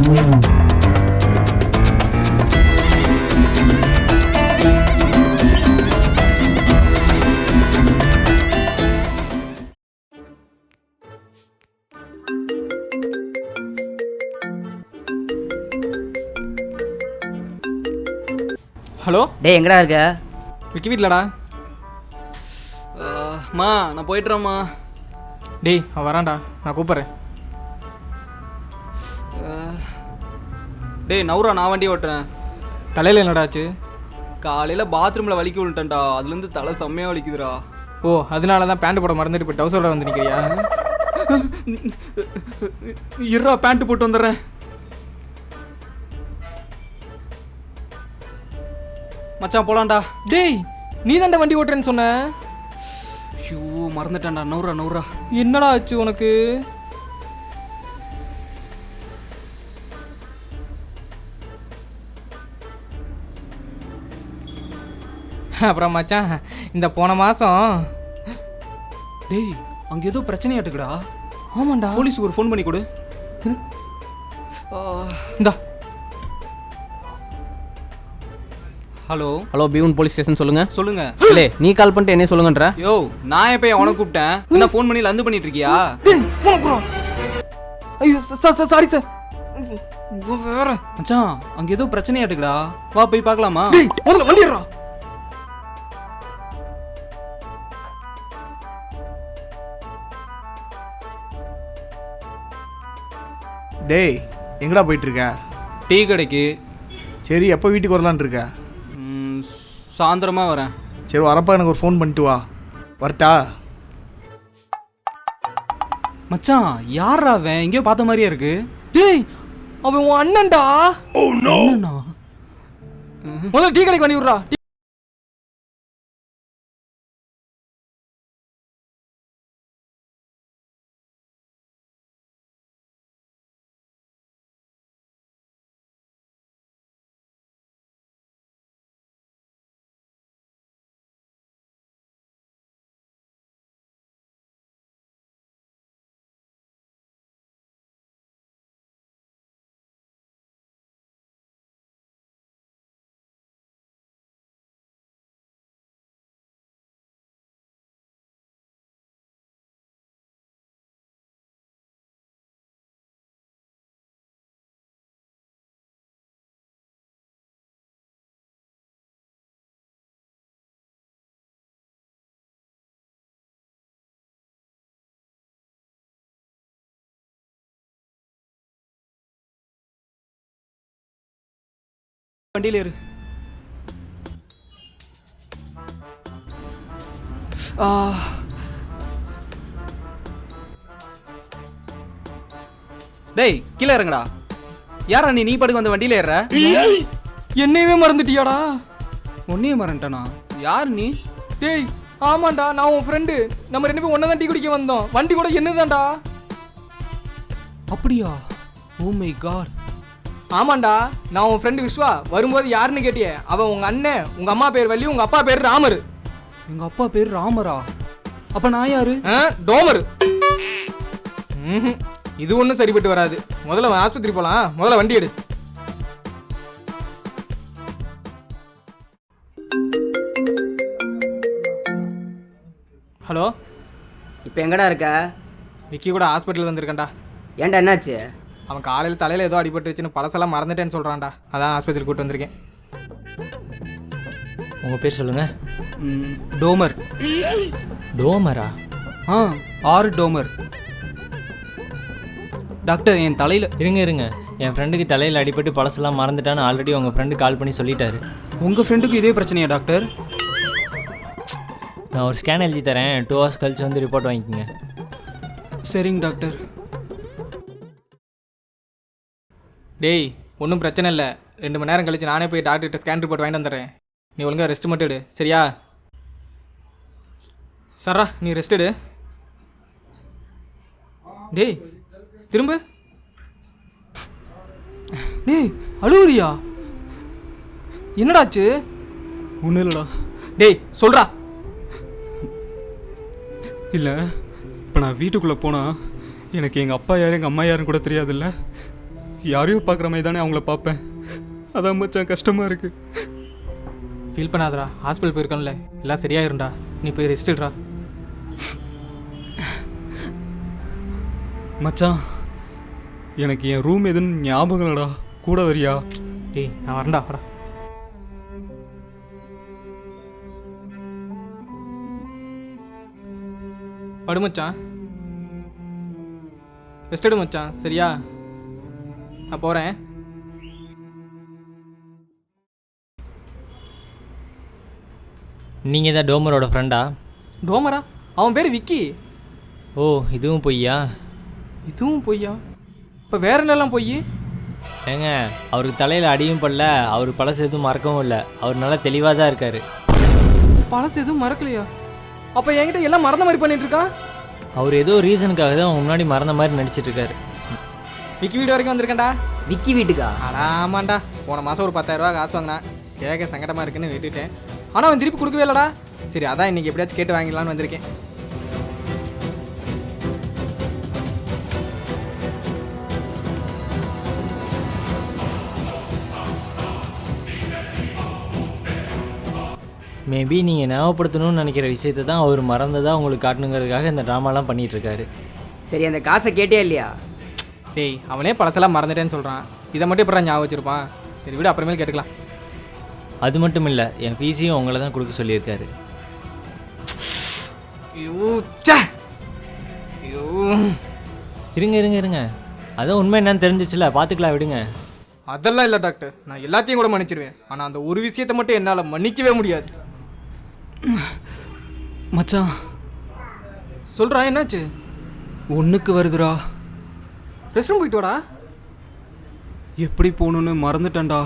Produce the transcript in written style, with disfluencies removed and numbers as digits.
Hello டேய் எங்கடா இருக்க? விக்கி வீட்டிலடா. மா நான் போய்ட்டுறேம்மா. டேய் அவன் வரான்டா, நான் கூப்பிட்றேன். டேய் நவுரா, நான் வண்டி ஓட்டுறேன். தலையில் என்னடா ஆச்சு? காலையில் பாத்ரூமில் வலிக்கி விழுட்டேன்டா, அதுலேருந்து தலை செம்மையாக வலிக்குதுடா. ஓ அதனால தான் பேண்ட் போட மறந்துட்டு இப்போ டவுசரோட வந்து நிற்கிறியா? இருடா பேண்ட்டு போட்டு வந்துடுறேன். மச்சான் போலாம்டா. டேய் நீ தான்டா வண்டி ஓட்டுறேன்னு சொன்ன. ஷூ மறந்துட்டேன்டா. நவுரா. என்னடா ஆச்சு உனக்கு? அப்புறம் மச்சான் இந்த போன மாதம் டேய் அங்கே ஏதோ பிரச்சனையாட்டுக்குடா. ஆமாண்டா, போலீஸுக்கு ஒரு ஃபோன் பண்ணி கொடு. இந்தா. Hello hello peon police station சொல்லுங்கள். சொல்லுங்க. இல்லை நீ கால் பண்ணிட்டு என்ன சொல்லுங்கன்ற? யோ நான் எப்போ உனக்கு கூப்பிட்டேன், என்ன ஃபோன் பண்ணி லந்து பண்ணிட்டு இருக்கியா? ஐயோ சாரி சார். வேற மச்சான் அங்கே ஏதோ பிரச்சனையாட்டுக்குடா, வா போய் பார்க்கலாமா? முதல்ல வண்டி ஏறா. டேய் எங்கடா போயிட்டு இருக்க? டீ கடைக்கு. சரி எப்போ வீட்டுக்கு வரலான்னு இருக்க? சாயந்தரமாக வரேன். சரி வரப்பா எனக்கு ஒரு ஃபோன் பண்ணிட்டு வா. வரட்டா? மச்சான் யாரா அவன்? எங்கேயோ பார்த்த மாதிரியே இருக்கு. டேய் அவன் உன் அண்ணன்டா. அண்ணனா? முதல்ல டீ கடைக்கு வண்டி விட்றா. வண்டியில் ஏறு. டேய் கீழே இறங்கடா. யாரா நீ படுக்க வந்த வண்டியில் ஏற? என்னையவே மறந்துட்டியாடா? ஒன்னையே மறந்துட்டானா? யார் நீ? டேய் ஆமாண்டா, நான் உன் ஃப்ரெண்டு. நம்ம ரெண்டு பேரும் ஒன்னா தான் டீ குடிக்க வந்தோம். வண்டி கூட என்னதான்டா? அப்படியா? Oh my god. ஆமாண்டா, நான் உன் ஃப்ரெண்டு விஸ்வா. வரும்போது யாருன்னு கேட்டியே, அவன் உங்க அண்ணன். உங்க அம்மா பேர் வள்ளி, உங்க அப்பா பேர் ராமர். எங்க அப்பா பேர் ராமரா? அப்ப நான் யாரு? டோமர். இது ஒன்றும் சரிப்பட்டு வராது. முதல்ல ஆஸ்பத்திரி போலாம். முதல்ல வண்டி எடு. ஹலோ இப்போ எங்கடா இருக்க? விக்கி கூட ஹாஸ்பிட்டல் வந்திருக்கேன்டா. ஏன்டா என்னாச்சு? அவன் காலையில் தலையில் ஏதோ அடிபட்டு வச்சுன்னு பழசெல்லாம் மறந்துட்டேன்னு சொல்கிறான்டா. அதான் ஆஸ்பத்திரி கூப்பிட்டு வந்திருக்கேன். உங்கள் பேர் சொல்லுங்கள். டோமர். டோமரா? ஆறு டோமர். டாக்டர் என் தலையில் இருங்க என் ஃப்ரெண்டுக்கு தலையில் அடிபட்டு பழசெல்லாம் மறந்துட்டான்னு ஆல்ரெடி உங்கள் ஃப்ரெண்டு கால் பண்ணி சொல்லிட்டாரு. உங்கள் ஃப்ரெண்டுக்கு இதே பிரச்சனையா டாக்டர்? நான் ஒரு ஸ்கேன் எழுதி தரேன், 2 hours கழிச்சு வந்து ரிப்போர்ட் வாங்கிக்கோங்க. சரிங்க டாக்டர். டேய் ஒன்றும் பிரச்சனை இல்லை. 2 மணி நேரம் கழிச்சு நானே போய் டாக்டர்கிட்ட ஸ்கேன் ரிப்போர்ட் வாங்கிட்டு வந்துடுறேன். நீ ஒழுங்காக ரெஸ்ட் மட்டும் எடு, சரியா? சரா நீ ரெஸ்ட் எடு. டேய் திரும்ப. டேய் அழுவுறியா? என்னடாச்சு? ஒன்றும் இல்லைடா. டேய் சொல்கிறா. இல்லை இப்போ நான் வீட்டுக்குள்ளே போனால் எனக்கு எங்கள் அப்பா யார் எங்கள் அம்மா யாருன்னு கூட தெரியாதுல்ல. யாரையோ பார்க்குற மாதிரி தானே அவங்கள பார்ப்பேன். அதான் மச்சான் கஷ்டமாக இருக்கு. ஃபீல் பண்ணாதடா, ஹாஸ்பிட்டல் போயிருக்கோம்ல, எல்லாம் சரியாயிரும்டா. நீ போய் ரெஸ்ட் எடுடா. மச்சான் எனக்கு என் ரூம் எதுன்னு ஞாபகம் இல்லடா, கூட வரியா? டேய் நான் வரேன்டா, வாடா. படு மச்சான், ரெஸ்ட் எடு மச்சான், சரியா? நான் போகிறேன். நீங்கள் தான் டோமரோட ஃப்ரெண்டா? டோமரா? அவன் பேர் விக்கி. ஓ, இதுவும் பொய்யா? இதுவும் பொய்யா? இப்போ வேற என்னெல்லாம் பொய்? ஏங்க, அவருக்கு தலையில் அடியும் படல, அவர் பழசு எதுவும் மறக்கவும் இல்லை. அவர் நல்லா தெளிவாக தான் இருக்கார். பழசு எதுவும் மறக்கலையா? அப்போ என்கிட்ட எல்லாம் மறந்த மாதிரி பண்ணிட்டு இருக்கா? அவர் ஏதோ ரீசனுக்காக தான் முன்னாடி மறந்த மாதிரி நடிச்சிட்டு இருக்காரு. விக்கி வீடு வரைக்கும் வந்திருக்கேன்டா. விக்கி வீட்டுக்கா? அடா ஆமாண்டா, போன மாதம் ஒரு 10,000 ரூபா காசு வாங்கினேன். கேட்க சங்கடமாக இருக்குன்னு விட்டுட்டேன். ஆனால் அவன் திருப்பி கொடுக்கவே இல்லைடா. சரி, அதான் இன்னைக்கு எப்படியாச்சும் கேட்டு வாங்கிடலான்னு வந்திருக்கேன். மேபி நீங்கள் ஞாபகப்படுத்தணும்னு நினைக்கிற விஷயத்தை தான் அவர் மறந்ததாக உங்களுக்கு காட்டணுங்கிறதுக்காக இந்த ட்ராமாலாம் பண்ணிகிட்ருக்காரு. சரி, அந்த காசை கேட்டே இல்லையா? டேய், அவனே பழசெல்லாம் மறந்துட்டேன்னு சொல்கிறான். இதை மட்டும் எப்படா ஞாபகம் வச்சிருப்பான்? சரி விட, அப்புறமேல் கேட்டுக்கலாம். அது மட்டும் இல்லை, என் ஃபீஸையும் உங்களை தான் கொடுக்க சொல்லியிருக்காரு. இருங்க இருங்க இருங்க, அதான் உண்மை என்னன்னு தெரிஞ்சிச்சுல, பார்த்துக்கலாம், விடுங்க. அதெல்லாம் இல்லை டாக்டர், நான் எல்லாத்தையும் கூட மன்னிச்சிருவேன். ஆனால் அந்த ஒரு விஷயத்தை மட்டும் என்னால் மன்னிக்கவே முடியாது. மச்சான் சொல்கிறா, என்னாச்சு? ஒன்றுக்கு வருதுடா. ரெஸ்ட் ரூம் போயிட்டு வாடா. எப்படி போகணுன்னு மறந்துட்டேன்டா.